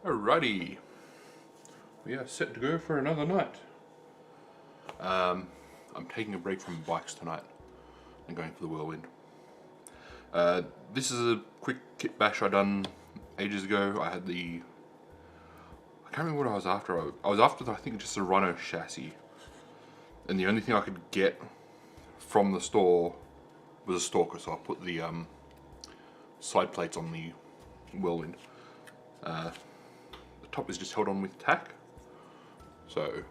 Alrighty, we are set to go for another night. I'm taking a break from bikes tonight and going for the Whirlwind. This is a quick kit bash I done ages ago. I can't remember what I was after. I was after, I think, just a Rhino chassis, and the only thing I could get from the store was a stalker, so I put the side plates on the Whirlwind. The top is just held on with tack, so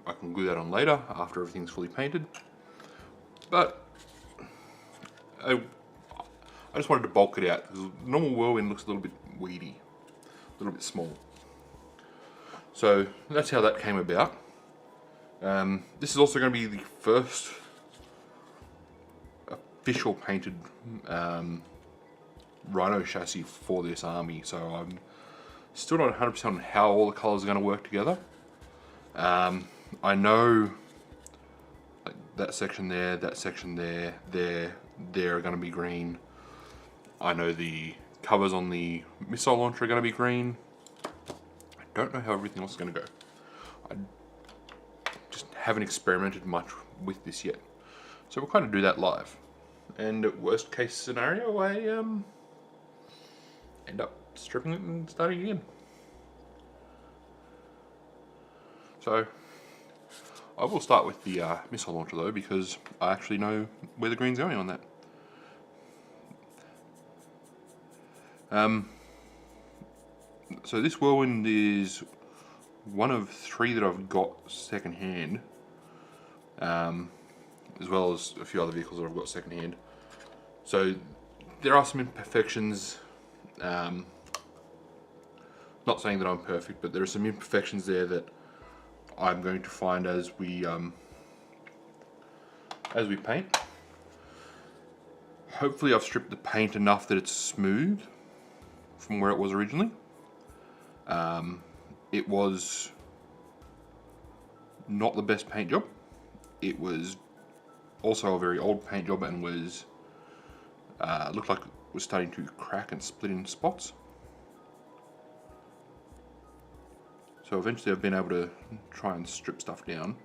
I can glue that on later after everything's fully painted. But I just wanted to bulk it out because the normal Whirlwind looks a little bit weedy, a little bit small. So that's how that came about. This is also going to be the first official painted Rhino chassis for this army, so I'm still not 100% on how all the colours are going to work together. I know like that section there, there are going to be green. I know the covers on the missile launcher are going to be green. I don't know how everything else is going to go. I just haven't experimented much with this yet. So we'll kind of do that live. And worst case scenario, I end up stripping it and starting again. So I will start with the missile launcher though, because I actually know where the green's going on that. So this Whirlwind is one of 3 that I've got second hand, as well as a few other vehicles that I've got second hand. So there are some imperfections. Not saying that I'm perfect, but there are some imperfections there that I'm going to find as we paint. Hopefully I've stripped the paint enough that it's smooth from where it was originally. It was not the best paint job. It was also a very old paint job and was looked like it was starting to crack and split in spots. So eventually I've been able to try and strip stuff down.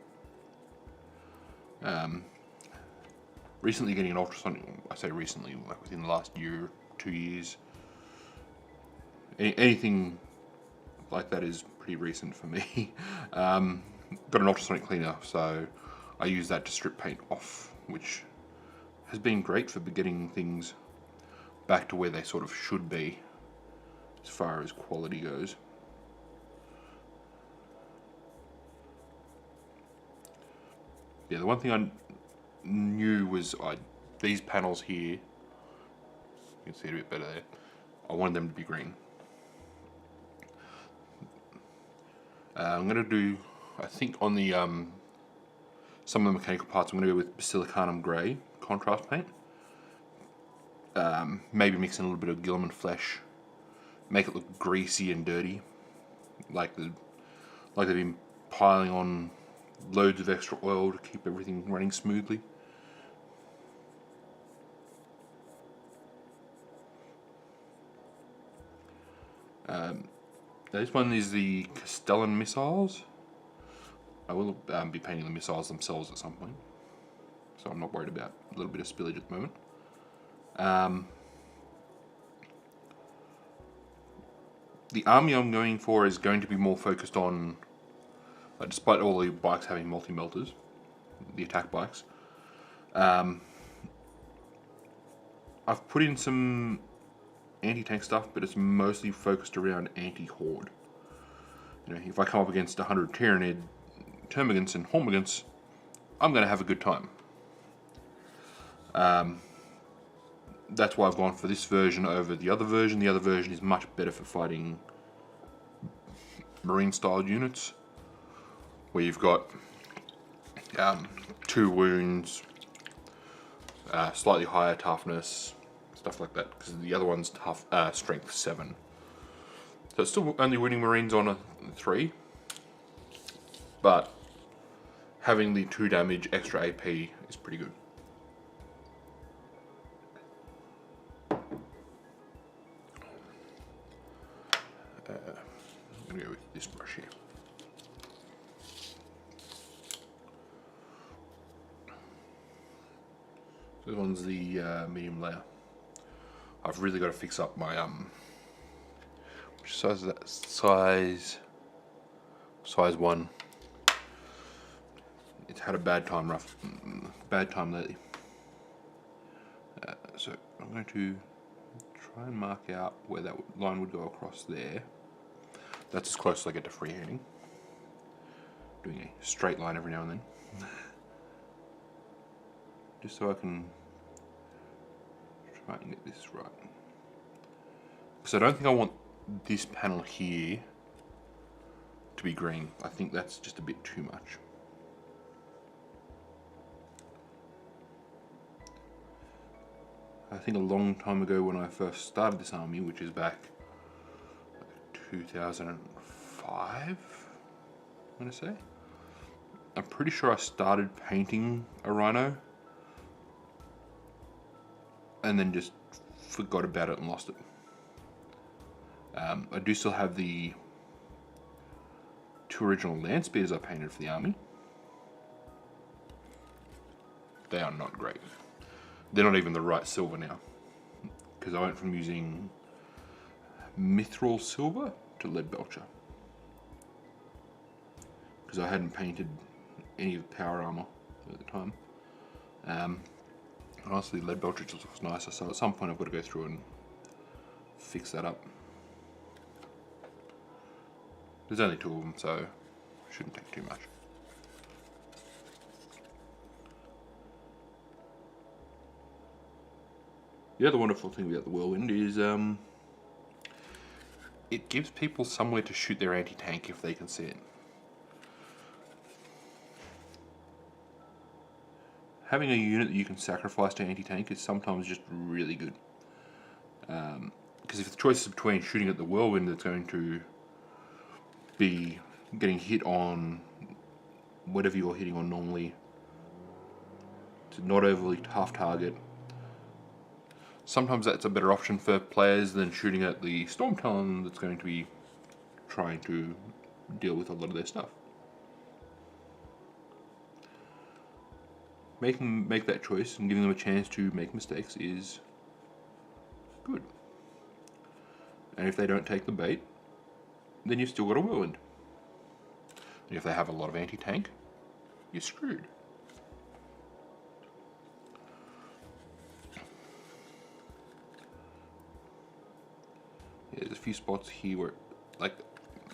Recently getting an ultrasonic, I say recently, like within the last year, 2 years. Anything like that is pretty recent for me. Got an ultrasonic cleaner, so I use that to strip paint off, which has been great for getting things back to where they sort of should be as far as quality goes. Yeah, the one thing I knew was these panels here, you can see it a bit better there, I wanted them to be green. I'm going to do, I think on the some of the mechanical parts, I'm going to go with Basilicanum Grey contrast paint. Maybe mix in a little bit of Guilliman flesh, make it look greasy and dirty, like they've been piling on loads of extra oil to keep everything running smoothly. This one is the Castellan missiles. I will be painting the missiles themselves at some point, so I'm not worried about a little bit of spillage at the moment. The army I'm going for is going to be more focused on, despite all the bikes having multi-melters, the attack bikes, I've put in some anti-tank stuff, but it's mostly focused around anti-horde. You know, if I come up against 100 Tyranid, Termagants and Hormagants, I'm going to have a good time. That's why I've gone for this version over the other version. The other version is much better for fighting Marine-style units, where you've got 2 wounds, slightly higher toughness, stuff like that, because the other one's strength 7. So it's still only winning Marines on a 3, but having the 2 damage extra AP is pretty good. this brush here. This one's the medium layer. I've really got to fix up my which size is that? Size 1. It's had a bad time lately. So I'm going to try and mark out where that line would go across there. That's as close as I get to freehanding. Doing a straight line every now and then. Just so I can try and get this right. Because I don't think I want this panel here to be green. I think that's just a bit too much. I think a long time ago when I first started this army, which is back 2005, I'm going to say. I'm pretty sure I started painting a rhino and then just forgot about it and lost it. I do still have the 2 original land spears I painted for the army. They are not great. They're not even the right silver now, because I went from using mithril silver to lead belcher, because I hadn't painted any of the power armor at the time. Honestly, lead belcher just looks nicer, so at some point I've got to go through and fix that up. There's only 2 of them, so it shouldn't take too much. The other wonderful thing about the Whirlwind is it gives people somewhere to shoot their anti-tank if they can see it. Having a unit that you can sacrifice to anti-tank is sometimes just really good. Because if the choice is between shooting at the Whirlwind that's going to be getting hit on whatever you're hitting on normally, to not overly tough target, sometimes that's a better option for players than shooting at the Storm Talon that's going to be trying to deal with a lot of their stuff. Make that choice and giving them a chance to make mistakes is good. And if they don't take the bait, then you've still got a Whirlwind. And if they have a lot of anti-tank, you're screwed. There's a few spots here where, like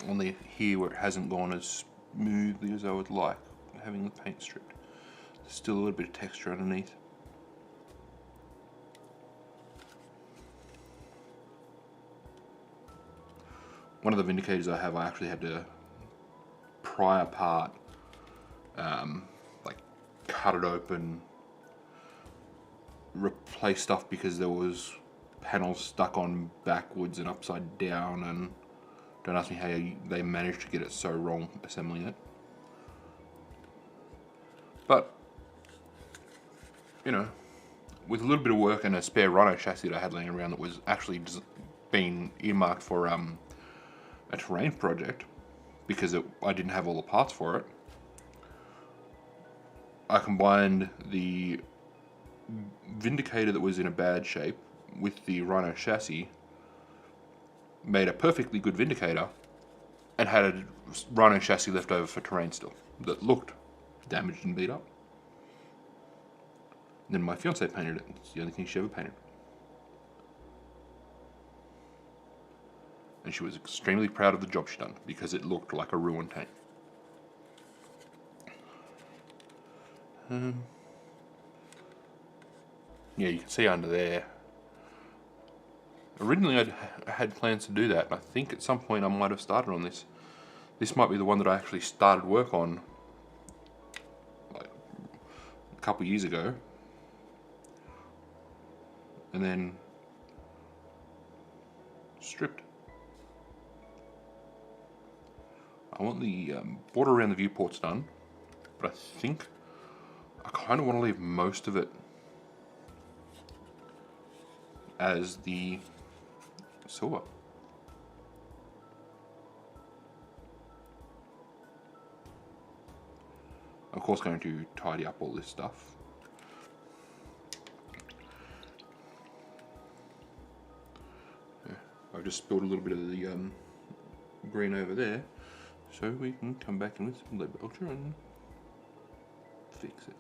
on the here where it hasn't gone as smoothly as I would like, having the paint stripped. There's still a little bit of texture underneath. One of the Vindicators I have, I actually had to pry apart, like cut it open, replace stuff because there was panels stuck on backwards and upside down, and don't ask me how they managed to get it so wrong assembling it. But, you know, with a little bit of work and a spare Rhino chassis that I had laying around that was actually being earmarked for a terrain project, because I didn't have all the parts for it, I combined the Vindicator that was in a bad shape with the Rhino chassis, made a perfectly good Vindicator, and had a Rhino chassis left over for terrain still, that looked damaged and beat up. And then my fiance painted it. It's the only thing she ever painted. And she was extremely proud of the job she done, because it looked like a ruined tank. Yeah, you can see under there. Originally I had plans to do that. I think at some point I might have started on this. This might be the one that I actually started work on like a couple years ago. And then stripped. I want the border around the viewports done, but I think I kind of want to leave most of it as the silver. I'm of course going to tidy up all this stuff. Yeah, I've just spilled a little bit of the green over there, so we can come back in with some lead belcher and fix it.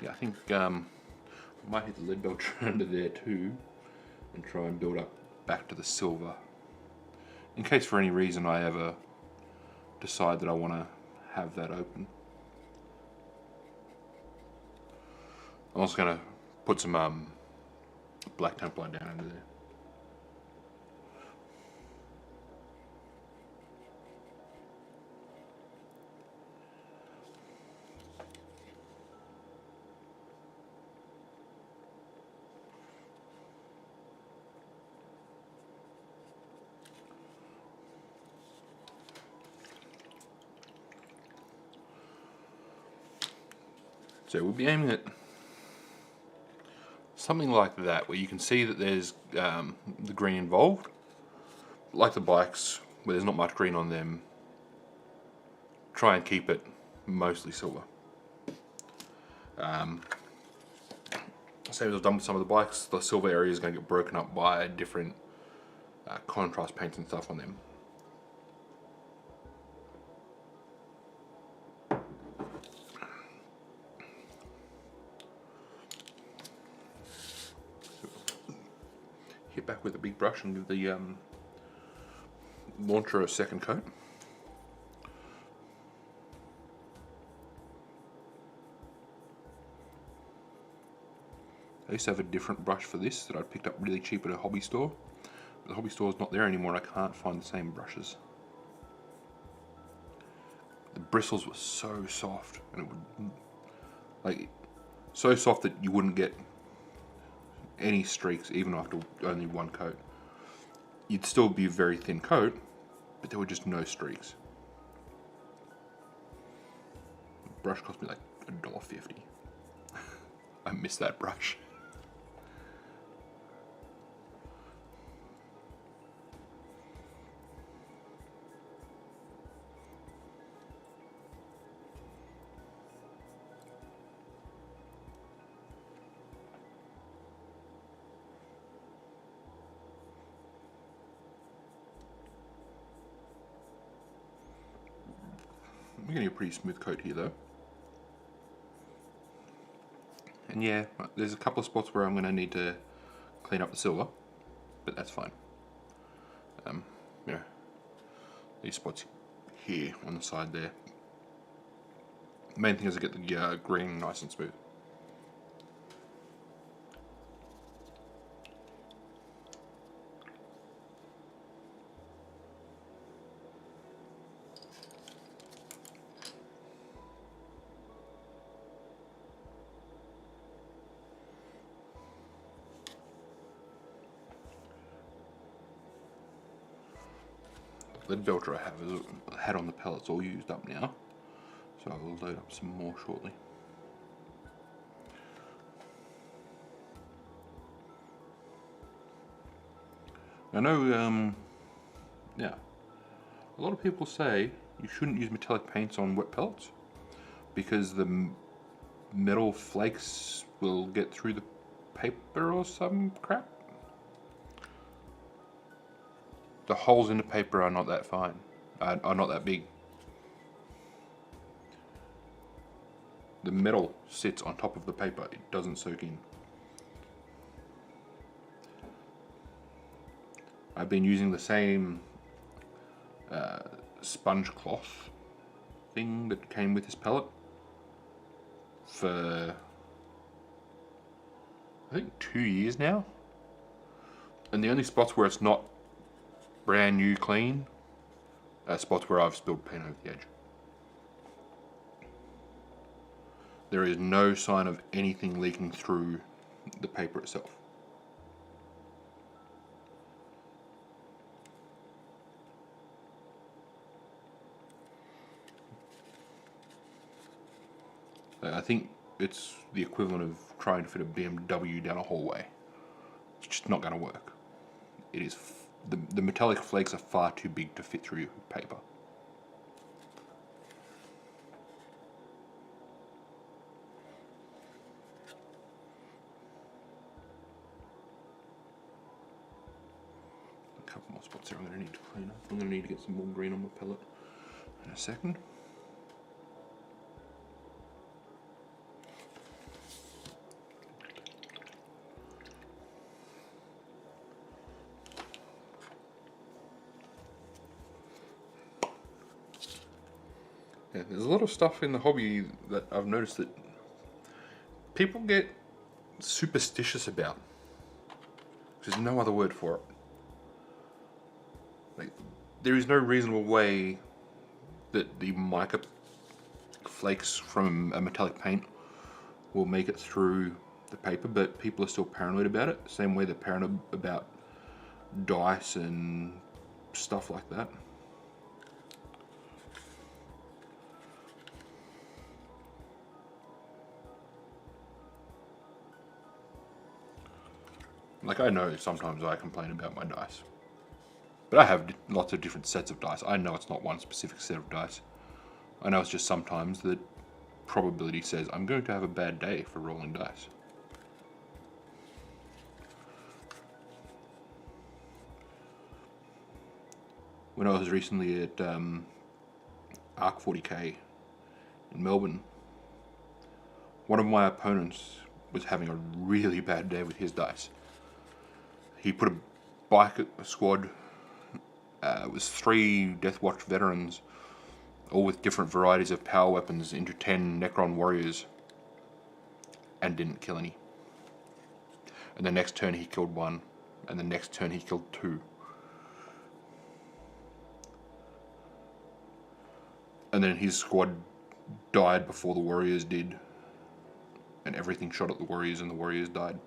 Yeah, I think I might hit the lead belcher under there too and try and build up back to the silver, in case for any reason I ever decide that I want to have that open. I'm also going to put some black template down under there. So we'll be aiming at something like that, where you can see that there's the green involved. Like the bikes, where there's not much green on them, try and keep it mostly silver. Same as I've done with some of the bikes, the silver area is going to get broken up by different contrast paints and stuff on them. Hit back with a big brush and give the launcher a second coat. I used to have a different brush for this that I picked up really cheap at a hobby store. But the hobby store is not there anymore and I can't find the same brushes. The bristles were so soft, and it would, like, so soft that you wouldn't get any streaks even after only one coat. You'd still be a very thin coat, but there were just no streaks. The brush cost me like $1.50. I miss that brush. We're getting a pretty smooth coat here though. And yeah, there's a couple of spots where I'm going to need to clean up the silver, but that's fine. You know, these spots here on the side there. The main thing is to get the green nice and smooth. The belcher I have is had on the pellets all used up now, so I will load up some more shortly. I know, yeah, a lot of people say you shouldn't use metallic paints on wet pellets because the metal flakes will get through the paper or some crap. The holes in the paper are not that fine, are not that big. The metal sits on top of the paper, it doesn't soak in. I've been using the same sponge cloth thing that came with this pellet for I think 2 years now, and the only spots where it's not brand new clean are spots where I've spilled paint over the edge. There is no sign of anything leaking through the paper itself. I think it's the equivalent of trying to fit a BMW down a hallway. It's just not going to work. It is the metallic flakes are far too big to fit through paper. A couple more spots here I'm going to need to clean up. I'm going to need to get some more green on my palette in a second. Yeah, there's a lot of stuff in the hobby that I've noticed that people get superstitious about. There's no other word for it. Like, there is no reasonable way that the mica flakes from a metallic paint will make it through the paper, but people are still paranoid about it. Same way they're paranoid about dice and stuff like that. Like, I know sometimes I complain about my dice, but I have lots of different sets of dice. I know it's not one specific set of dice. I know it's just sometimes the probability says I'm going to have a bad day for rolling dice. When I was recently at Arc 40k in Melbourne, one of my opponents was having a really bad day with his dice. He put a bike squad, it was 3 Death Watch veterans, all with different varieties of power weapons, into 10 Necron warriors, and didn't kill any. And the next turn he killed 1, and the next turn he killed 2. And then his squad died before the warriors did, and everything shot at the warriors and the warriors died.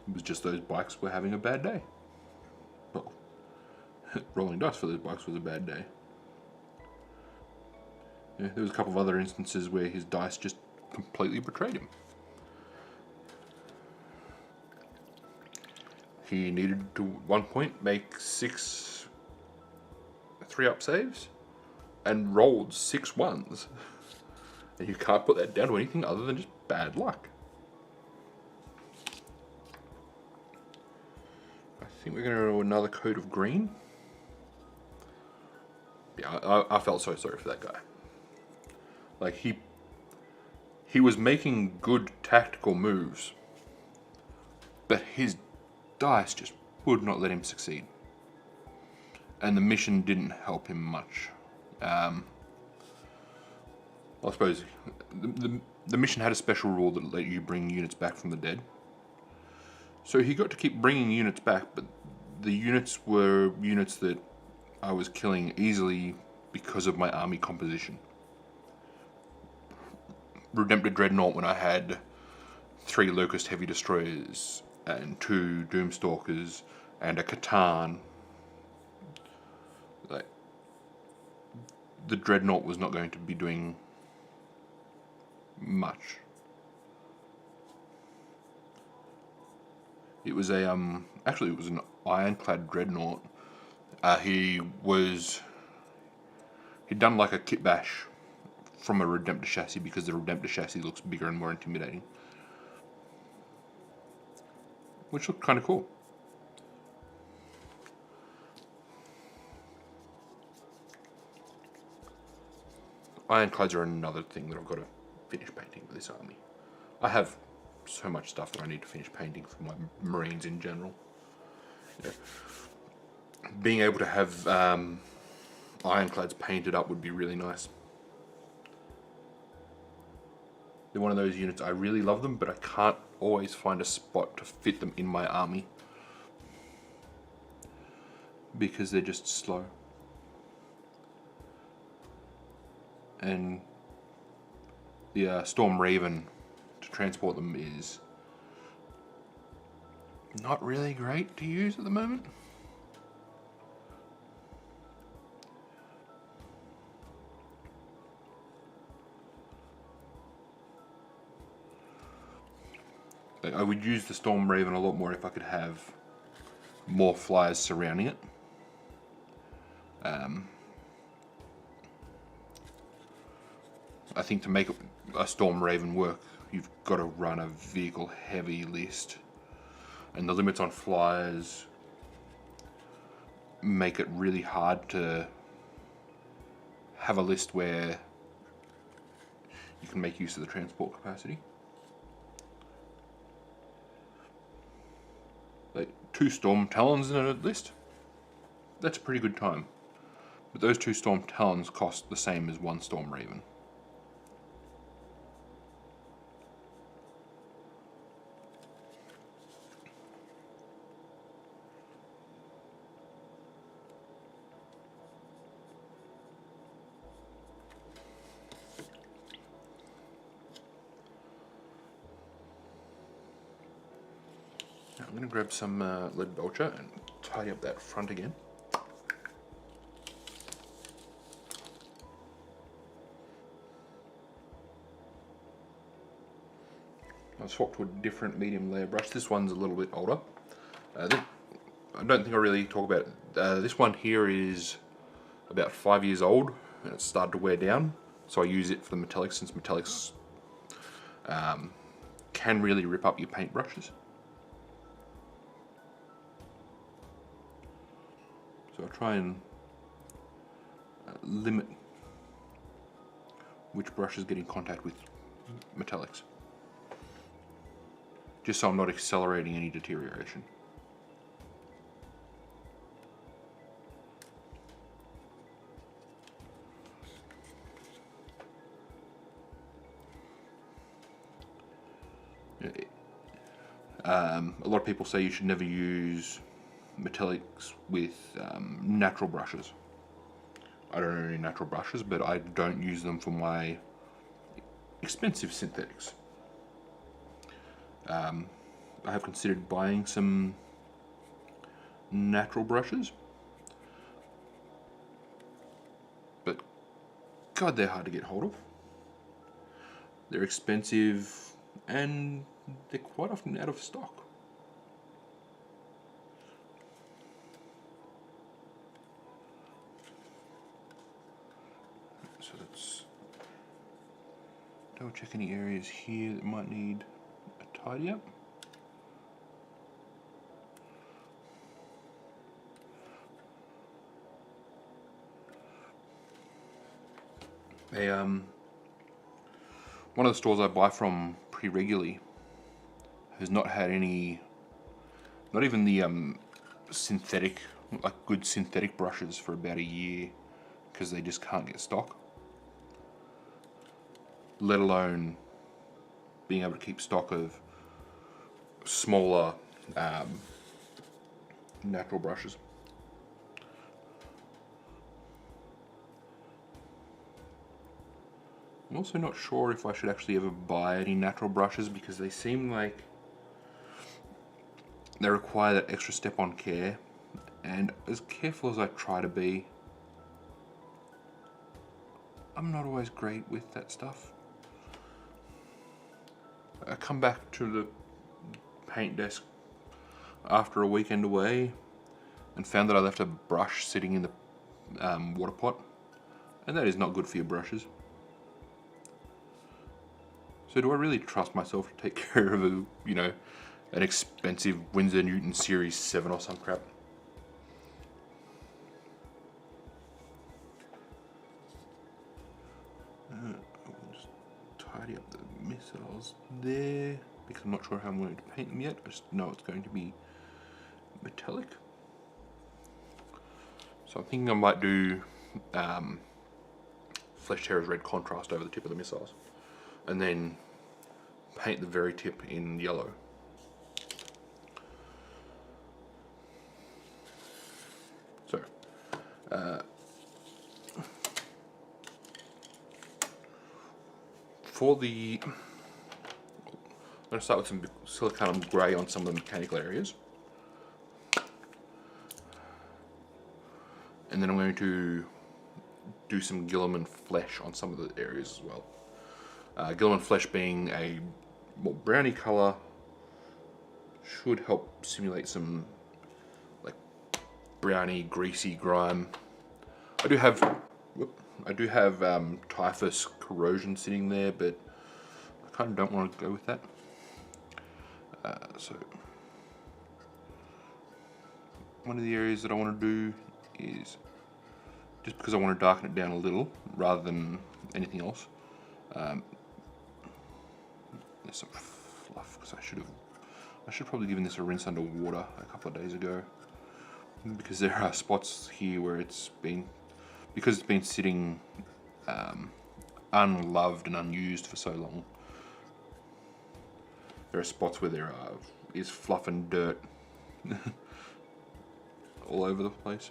It was just those bikes were having a bad day. Well, rolling dice for those bikes was a bad day. Yeah, there was a couple of other instances where his dice just completely betrayed him. He needed to, at one point, make 6 3-up saves and rolled 6 1s. And you can't put that down to anything other than just bad luck. I think we're going to do another coat of green. Yeah, I felt so sorry for that guy. Like, he was making good tactical moves, but his dice just would not let him succeed. And the mission didn't help him much. I suppose the mission had a special rule that let you bring units back from the dead. So he got to keep bringing units back, but the units were units that I was killing easily because of my army composition. Redemptor Dreadnought, when I had 3 Locust Heavy Destroyers and 2 Doomstalkers and a Catan, like, the Dreadnought was not going to be doing much. It was actually it was an ironclad Dreadnought. He'd done like a kit bash from a Redemptor chassis because the Redemptor chassis looks bigger and more intimidating, which looked kind of cool. Ironclads are another thing that I've got to finish painting for this army. I have so much stuff that I need to finish painting for my Marines in general. You know, being able to have ironclads painted up would be really nice. They're one of those units, I really love them, but I can't always find a spot to fit them in my army because they're just slow. And the Storm Raven to transport them is not really great to use at the moment. I would use the Storm Raven a lot more if I could have more flyers surrounding it. I think to make a Storm Raven work, you've got to run a vehicle heavy list, and the limits on flyers make it really hard to have a list where you can make use of the transport capacity. Like 2 Storm Talons in a list, that's a pretty good time. But those 2 Storm Talons cost the same as 1 Storm Raven. I'm going to grab some lead belcher and tidy up that front again. I've swapped to a different medium layer brush. This one's a little bit older. I don't think I really talk about it. This one here is about 5 years old and it's started to wear down. So I use it for the metallics, since metallics can really rip up your paintbrushes. So I'll try and limit which brushes get in contact with metallics, just so I'm not accelerating any deterioration. A lot of people say you should never use metallics with natural brushes. I don't own any natural brushes, but I don't use them for my expensive synthetics. I have considered buying some natural brushes, but God, they're hard to get hold of. They're expensive and they're quite often out of stock. So let's double check any areas here that might need a tidy up. One of the stores I buy from pretty regularly has not had any, not even the synthetic, like good synthetic brushes for about a year, because they just can't get stock, let alone being able to keep stock of smaller natural brushes. I'm also not sure if I should actually ever buy any natural brushes, because they seem like they require that extra step on care, and as careful as I try to be, I'm not always great with that stuff. I come back to the paint desk after a weekend away and found that I left a brush sitting in the water pot, and that is not good for your brushes. So do I really trust myself to take care of a, you know, an expensive Winsor Newton Series 7 or some crap? I'll just tidy up the missiles there, because I'm not sure how I'm going to paint them yet. I just know it's going to be metallic. So I'm thinking I might do Flesh Terror's red contrast over the tip of the missiles, and then paint the very tip in yellow. So, for the, I'm going to start with some silicone grey on some of the mechanical areas, and then I'm going to do some Guilliman flesh on some of the areas as well. Guilliman flesh being a more browny colour should help simulate some like browny, greasy grime. I do have typhus corrosion sitting there, but I kind of don't want to go with that. So one of the areas that I want to do is, just because I want to darken it down a little rather than anything else. There's some fluff because I should probably given this a rinse under water a couple of days ago, because there are spots here where because it's been sitting unloved and unused for so long. There are spots where there is fluff and dirt all over the place.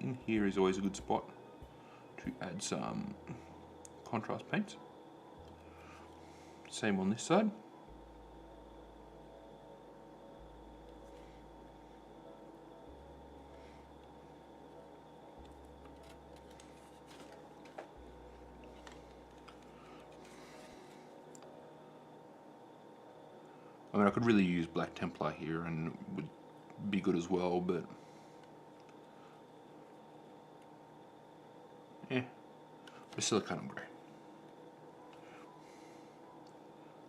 In here is always a good spot to add some contrast paints. Same on this side. I mean, I could really use Black Templar here and it would be good as well, but Basilicanum Grey.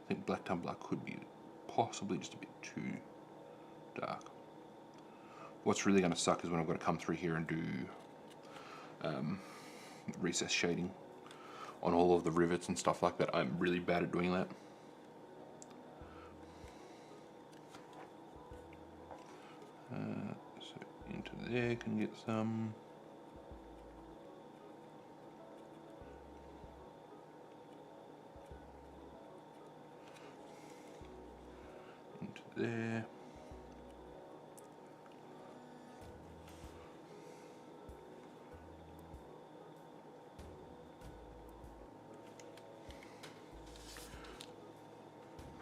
I think Black Templar could be possibly just a bit too dark. What's really going to suck is when I've got to come through here and do recess shading on all of the rivets and stuff like that. I'm really bad at doing that. So into there can get some. Into there.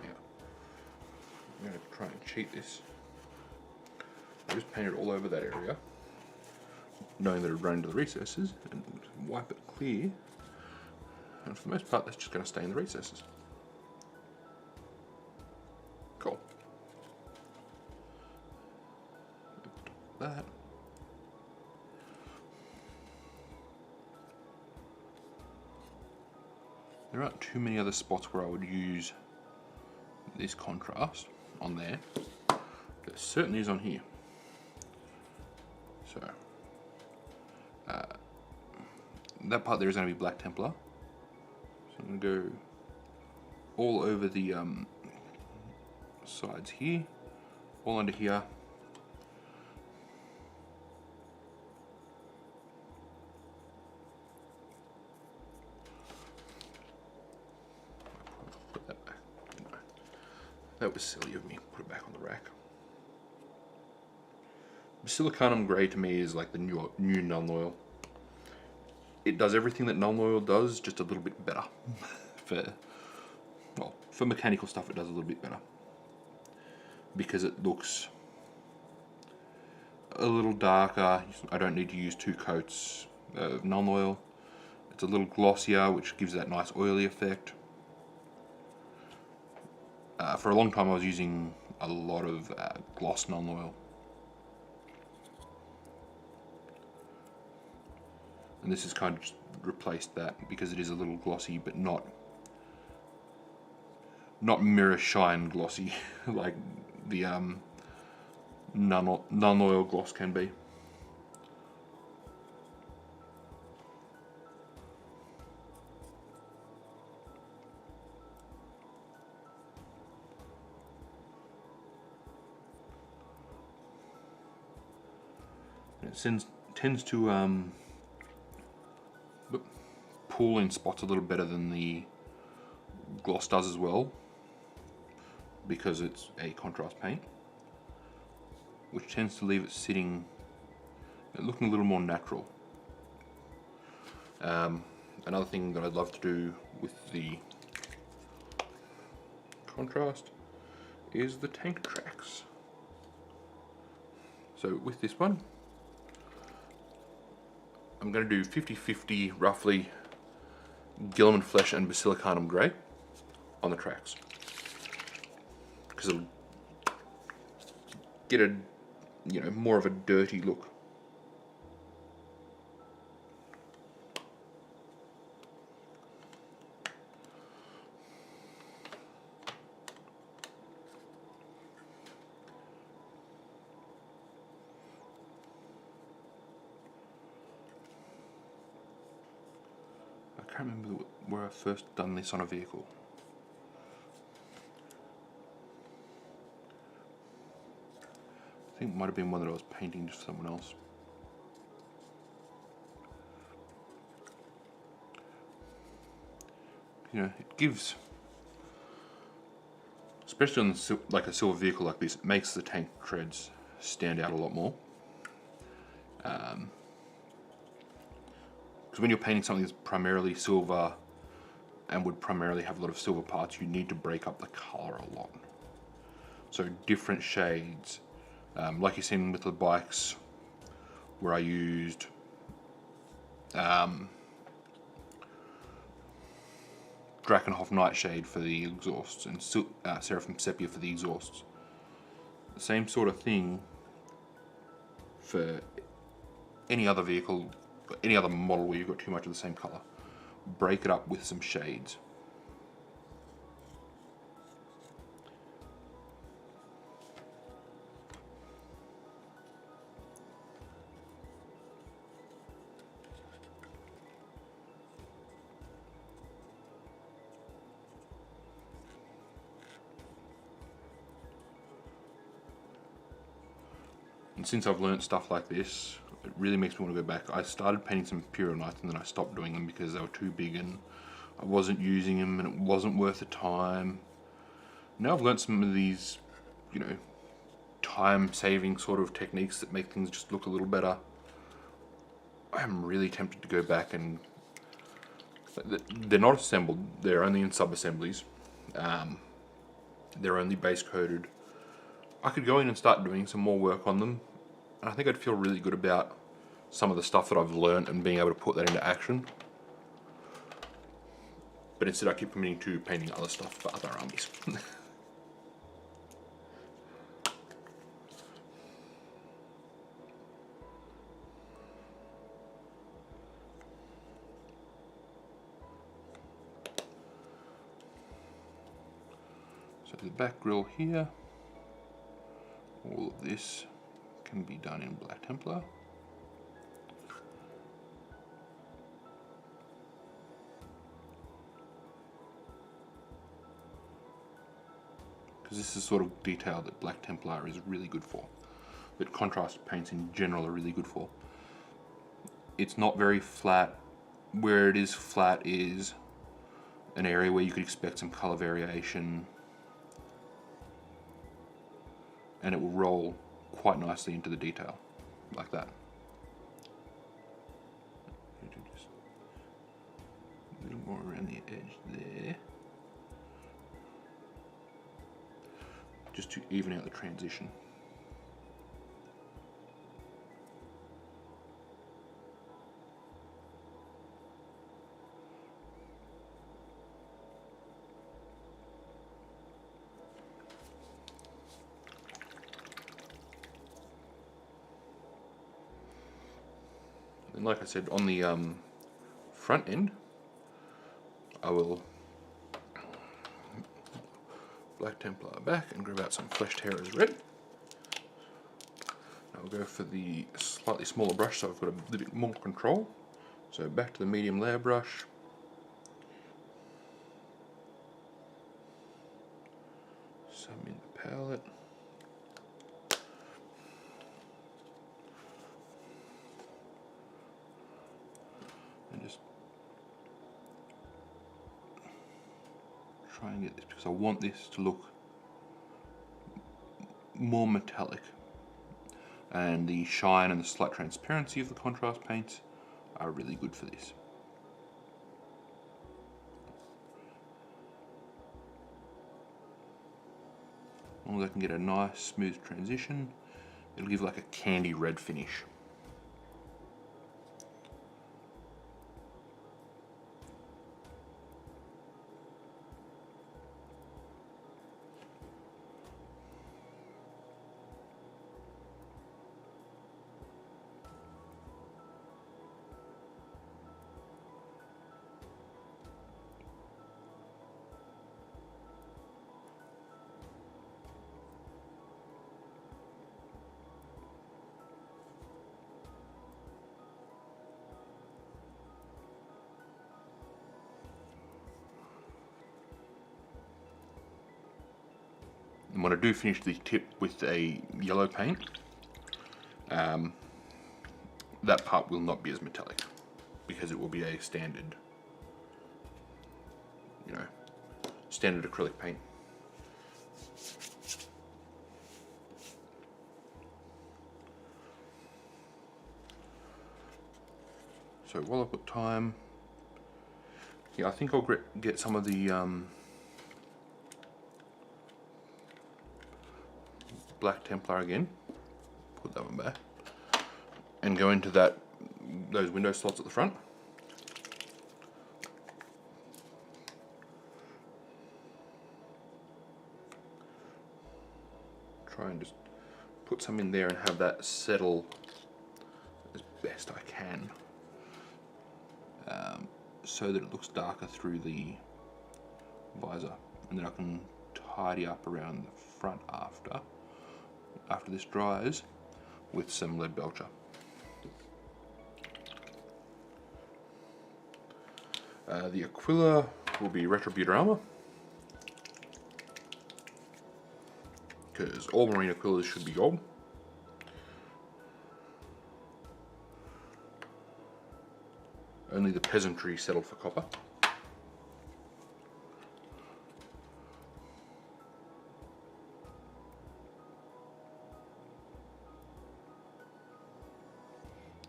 Yeah. I'm going to try and cheat this. I just painted all over that area, knowing that it would run into the recesses, and wipe it clear. And for the most part, that's just going to stay in the recesses. Cool. That. There aren't too many other spots where I would use this contrast on there. There certainly is on here. So that part there is going to be Black Templar. So I'm going to go all over the sides here, all under here. Put that back. No, that was silly of me. Put it back on the rack. Basilicanum Grey to me is like the new Nuln Oil. It does everything that Nuln Oil does, just a little bit better. For mechanical stuff, it does a little bit better because it looks a little darker. I don't need to use 2 coats of Nuln Oil. It's a little glossier, which gives that nice oily effect. For a long time, I was using a lot of gloss Nuln Oil. And this has kind of just replaced that because it is a little glossy, but not mirror shine glossy like the Nuln Oil gloss can be. And it tends to pull in spots a little better than the gloss does as well, because it's a contrast paint, which tends to leave it sitting, looking a little more natural. Another thing that I'd love to do with the contrast is the tank tracks. So with this one, I'm going to do 50-50 roughly Guilliman Flesh and Basilicanum Grey on the tracks, because get a, more of a dirty look. I can't remember where I first done this on a vehicle. I think it might have been one that I was painting just for someone else. It gives, especially on like a silver vehicle like this, it makes the tank treads stand out a lot more. Because when you're painting something that's primarily silver and would primarily have a lot of silver parts, you need to break up the color a lot. So different shades, like you've seen with the bikes, where I used Drakenhof Nightshade for the exhausts and Seraphim Sepia for the exhausts. The same sort of thing for any other vehicle, any other model where you've got too much of the same colour. Break it up with some shades. And since I've learnt stuff like this, it really makes me want to go back. I started painting some Imperial Knights and then I stopped doing them because they were too big and I wasn't using them and it wasn't worth the time. Now I've learnt some of these, time-saving sort of techniques that make things just look a little better. I'm really tempted to go back and... They're not assembled, they're only in sub-assemblies. They're only base-coated. I could go in and start doing some more work on them, and I think I'd feel really good about some of the stuff that I've learned and being able to put that into action. But instead I keep committing to painting other stuff for other armies. So the back grille here, all of this can be done in Black Templar. Because this is sort of detail that Black Templar is really good for, that contrast paints in general are really good for. It's not very flat. Where it is flat is an area where you could expect some color variation, and it will roll quite nicely into the detail, like that. Just a little more around the edge there, just to even out the transition. And like I said, on the front end, I will Black Templar back and grab out some Fleshed Terrors red. I'll go for the slightly smaller brush so I've got a little bit more control. So back to the medium layer brush. Some in the palette. And just try and get this, because I want this to look more metallic, and the shine and the slight transparency of the contrast paints are really good for this. As long as I can get a nice smooth transition, it'll give like a candy red finish. And when I do finish the tip with a yellow paint, that part will not be as metallic, because it will be a standard, standard acrylic paint. So while I've got time, I think I'll get some of the Black Templar again, put that one back, and go into those window slots at the front. Try and just put some in there and have that settle as best I can, so that it looks darker through the visor, and then I can tidy up around the front after this dries with some lead belcher. The Aquila will be Retributor armor, because all marine Aquilas should be gold. Only the peasantry settled for copper.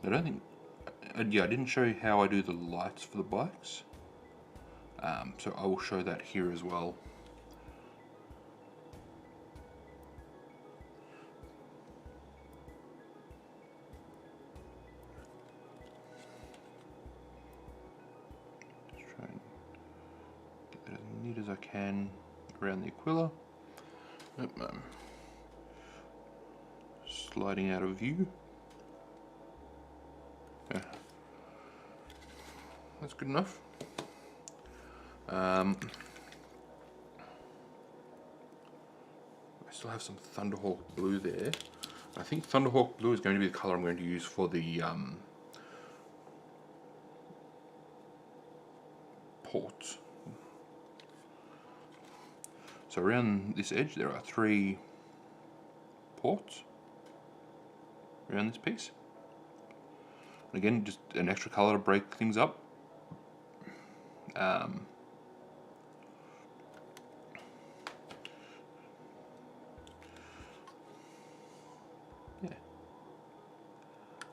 I don't think, I didn't show you how I do the lights for the bikes, so I will show that here as well. Just try and get that as neat as I can around the Aquila. Sliding out of view. Yeah, that's good enough. I still have some Thunderhawk blue there. I think Thunderhawk blue is going to be the colour I'm going to use for the ports. So around this edge there are 3 ports around this piece. Again, just an extra colour to break things up. Yeah,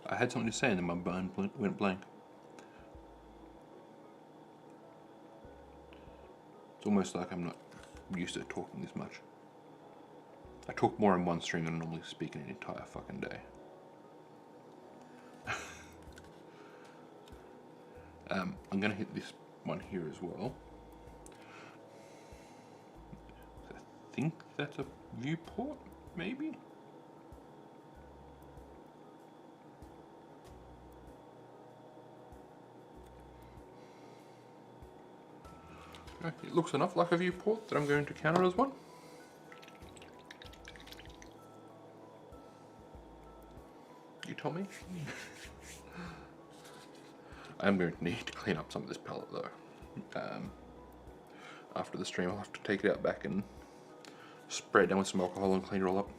I had something to say and then my mind went blank. It's almost like I'm not used to talking this much. I talk more in one stream than I normally speak in an entire fucking day. I'm going to hit this one here as well. I think that's a viewport, maybe? It looks enough like a viewport that I'm going to count it as one. You told me? I'm going to need to clean up some of this palette though. After the stream I'll have to take it out back and spray it down with some alcohol and clean it all up.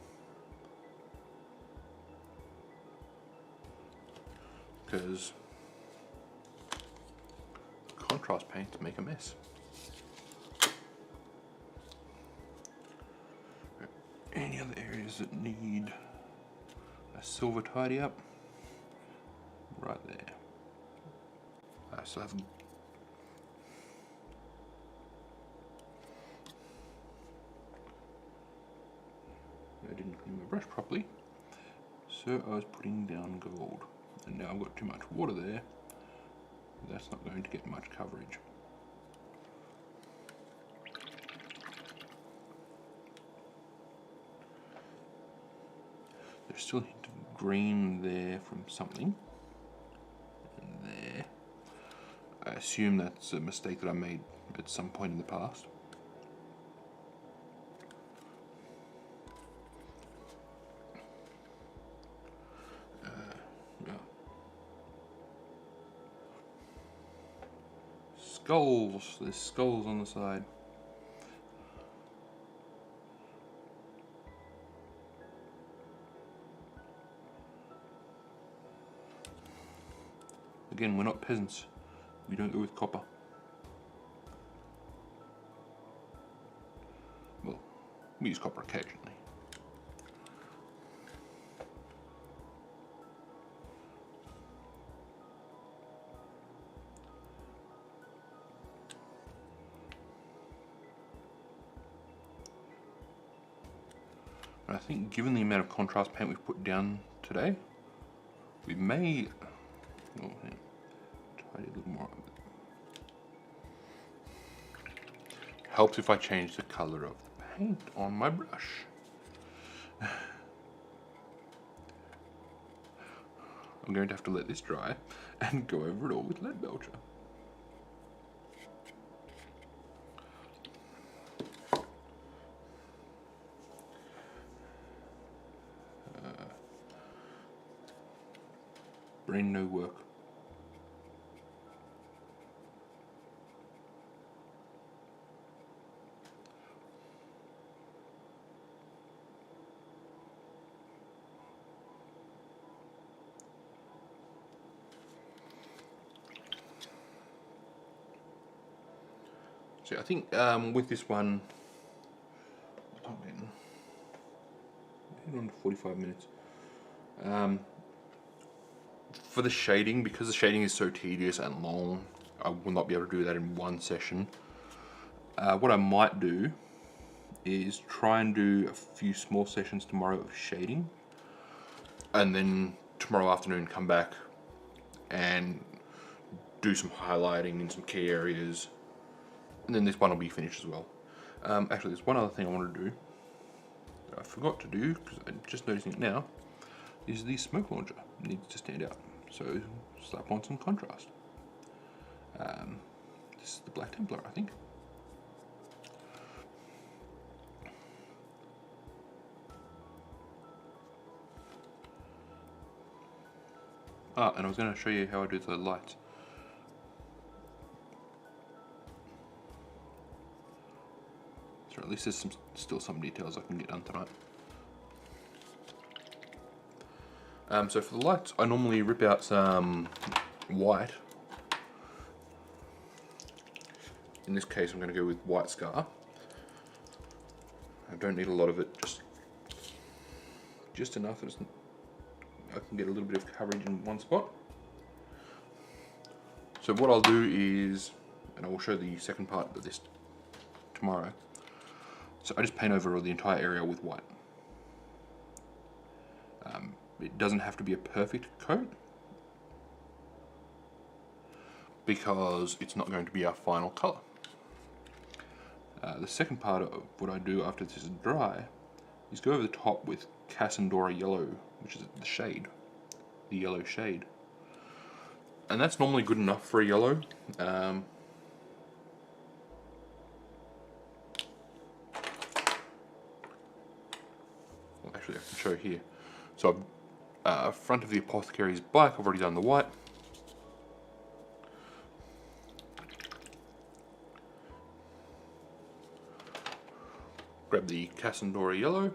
Because contrast paints make a mess. Any other areas that need a silver tidy up? Right there. I still haven't. I didn't clean my brush properly, so I was putting down gold, and now I've got too much water there. That's not going to get much coverage. There's still a hint of green there from something. And there. I assume that's a mistake that I made at some point in the past. Yeah. Skulls. There's skulls on the side. Again, we're not peasants. We don't go with copper. Well, we use copper occasionally. And I think given the amount of contrast paint we've put down today, we may tidy a little more. Helps if I change the color of the paint on my brush. I'm going to have to let this dry and go over it all with lead belcher. Brain no work. So I think with this one, I'm getting on to 45 minutes. For the shading, because the shading is so tedious and long, I will not be able to do that in one session. What I might do is try and do a few small sessions tomorrow of shading, and then tomorrow afternoon come back and do some highlighting in some key areas, and then this one will be finished as well. Actually, there's one other thing I want to do that I forgot to do, because I'm just noticing it now, is the smoke launcher. It needs to stand out. So slap on some contrast. This is the Black Templar, I think. And I was going to show you how I do the lights. So at least there's still some details I can get done tonight. So for the lights, I normally rip out some white. In this case, I'm going to go with white scar. I don't need a lot of it, just enough that I can get a little bit of coverage in one spot. So what I'll do is, and I will show the second part of this tomorrow. So I just paint over the entire area with white. It doesn't have to be a perfect coat, because it's not going to be our final color. The second part of what I do after this is dry is go over the top with Cassandora yellow, which is the shade, the yellow shade. And that's normally good enough for a yellow. Well, actually I can show here. So front of the apothecary's black, I've already done the white. Grab the Cassandora yellow,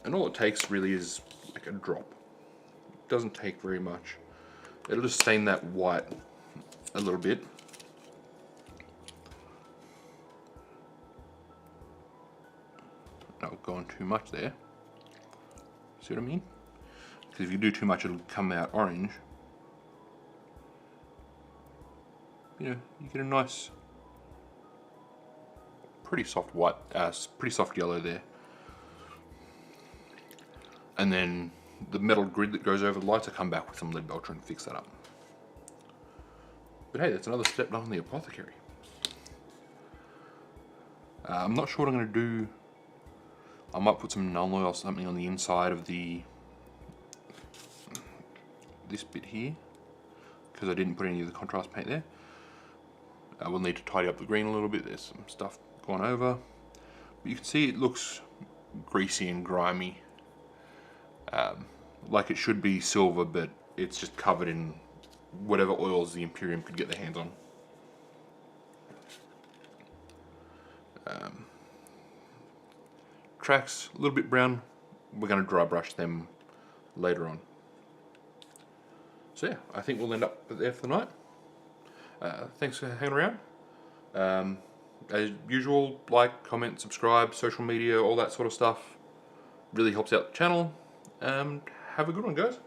and all it takes really is like a drop. It doesn't take very much. It'll just stain that white a little bit. Not going too much there. See what I mean? Because if you do too much, it'll come out orange. You know, you get a nice, pretty soft white, pretty soft yellow there. And then the metal grid that goes over the lights, I come back with some lead belcher and fix that up. But hey, that's another step done on the apothecary. I'm not sure what I'm going to do. I might put some null oil or something on the inside of this bit here, because I didn't put any of the contrast paint there. I will need to tidy up the green a little bit. There's some stuff gone over, but you can see it looks greasy and grimy, like it should be silver, but it's just covered in whatever oils the Imperium could get their hands on. Tracks a little bit brown. We're going to dry brush them later on. So yeah, I think we'll end up there for the night. Thanks for hanging around. As usual, like, comment, subscribe, social media, all that sort of stuff. Really helps out the channel. Have a good one, guys.